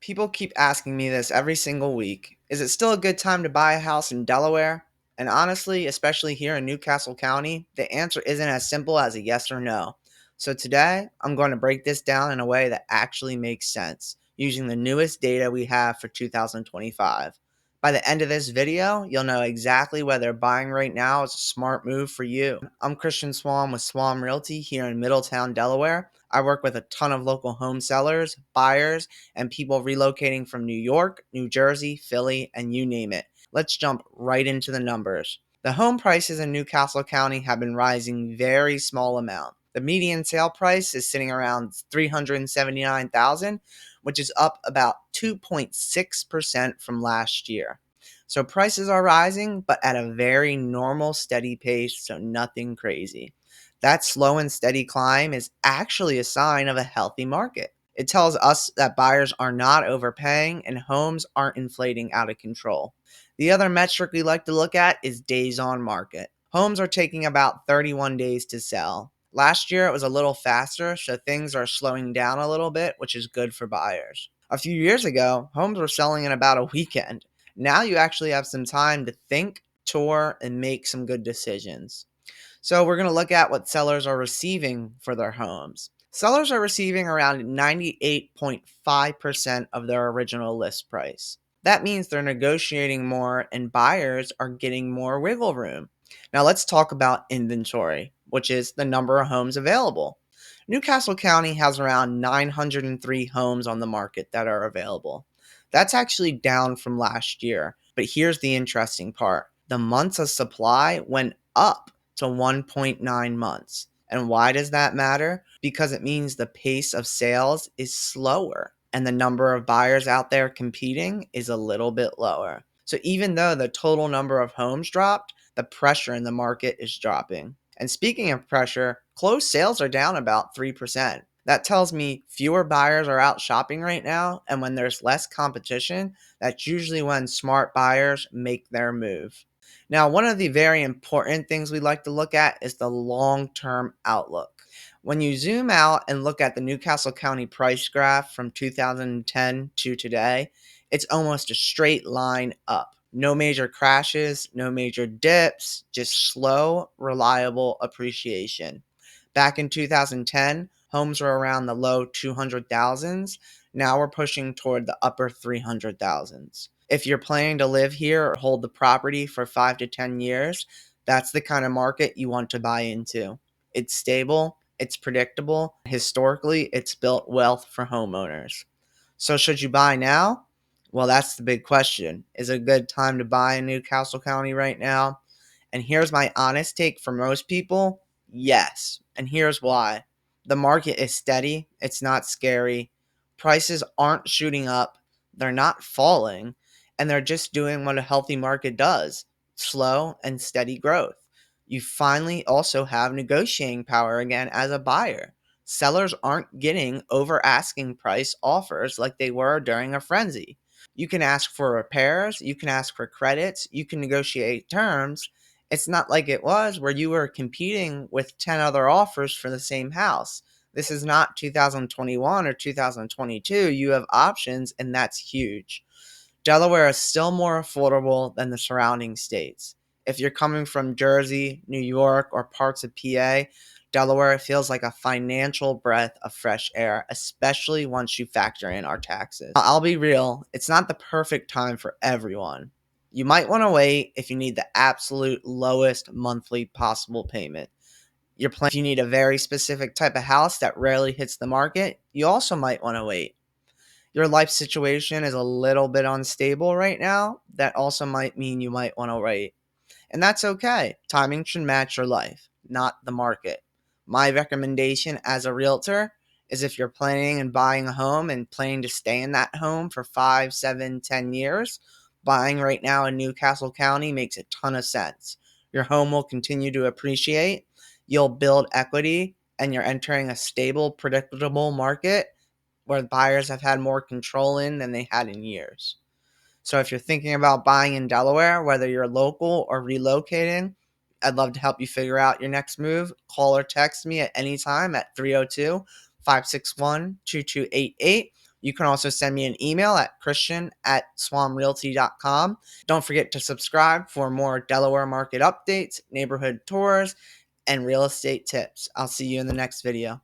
People keep asking me this every single week. Is it still a good time to buy a house in Delaware? And honestly, especially here in Newcastle County, the answer isn't as simple as a yes or no. So today, I'm going to break this down in a way that actually makes sense, using the newest data we have for 2025. By the end of this video, you'll know exactly whether buying right now is a smart move for you. I'm Christian Swam with Swam Realty here in Middletown, Delaware. I work with a ton of local home sellers, buyers, and people relocating from New York, New Jersey, Philly, and you name it. Let's jump right into the numbers. The home prices in Newcastle County have been rising very small amount. The median sale price is sitting around $379,000, which is up about 2.6% from last year. So prices are rising, but at a very normal, steady pace, so nothing crazy. That slow and steady climb is actually a sign of a healthy market. It tells us that buyers are not overpaying and homes aren't inflating out of control. The other metric we like to look at is days on market. Homes are taking about 31 days to sell. Last year it was a little faster, so things are slowing down a little bit, which is good for buyers. A few years ago, homes were selling in about a weekend. Now you actually have some time to think, tour, and make some good decisions. So we're going to look at what sellers are receiving for their homes. Sellers are receiving around 98.5% of their original list price. That means they're negotiating more and buyers are getting more wiggle room. Now let's talk about inventory, which is the number of homes available. Newcastle County has around 903 homes on the market that are available. That's actually down from last year. But here's the interesting part. The months of supply went up to 1.9 months. And why does that matter? Because it means the pace of sales is slower and the number of buyers out there competing is a little bit lower. So even though the total number of homes dropped, the pressure in the market is dropping. And speaking of pressure, closed sales are down about 3%. That tells me fewer buyers are out shopping right now, and when there's less competition, that's usually when smart buyers make their move. Now, one of the very important things we like to look at is the long-term outlook. When you zoom out and look at the Newcastle County price graph from 2010 to today, it's almost a straight line up. No major crashes, no major dips, just slow, reliable appreciation. Back in 2010, homes were around the low 200,000s. Now we're pushing toward the upper 300,000s. If you're planning to live here or hold the property for 5 to 10 years, that's the kind of market you want to buy into. It's stable, it's predictable. Historically, it's built wealth for homeowners. So should you buy now? Well, that's the big question. Is it a good time to buy in Newcastle County right now? And here's my honest take for most people. Yes. And here's why. The market is steady. It's not scary. Prices aren't shooting up. They're not falling. And they're just doing what a healthy market does. Slow and steady growth. You finally also have negotiating power again as a buyer. Sellers aren't getting over asking price offers like they were during a frenzy. You can ask for repairs, you can ask for credits, you can negotiate terms. It's not like it was where you were competing with 10 other offers for the same house. This is not 2021 or 2022. You have options, and that's huge. Delaware is still more affordable than the surrounding states. If you're coming from Jersey, New York, or parts of PA, Delaware feels like a financial breath of fresh air, especially once you factor in our taxes. I'll be real, it's not the perfect time for everyone. You might want to wait if you need the absolute lowest monthly possible payment. If you need a very specific type of house that rarely hits the market, you also might want to wait. Your life situation is a little bit unstable right now, that also might mean you might want to wait. And that's okay. Timing should match your life, not the market. My recommendation as a realtor is if you're planning and buying a home and planning to stay in that home for 5, 7, 10 years, buying right now in Newcastle County makes a ton of sense. Your home will continue to appreciate, you'll build equity, and you're entering a stable, predictable market where buyers have had more control in than they had in years. So if you're thinking about buying in Delaware, whether you're local or relocating, I'd love to help you figure out your next move. Call or text me at any time at 302-561-2288. You can also send me an email at christian@swanrealty.com. Don't forget to subscribe for more Delaware market updates, neighborhood tours, and real estate tips. I'll see you in the next video.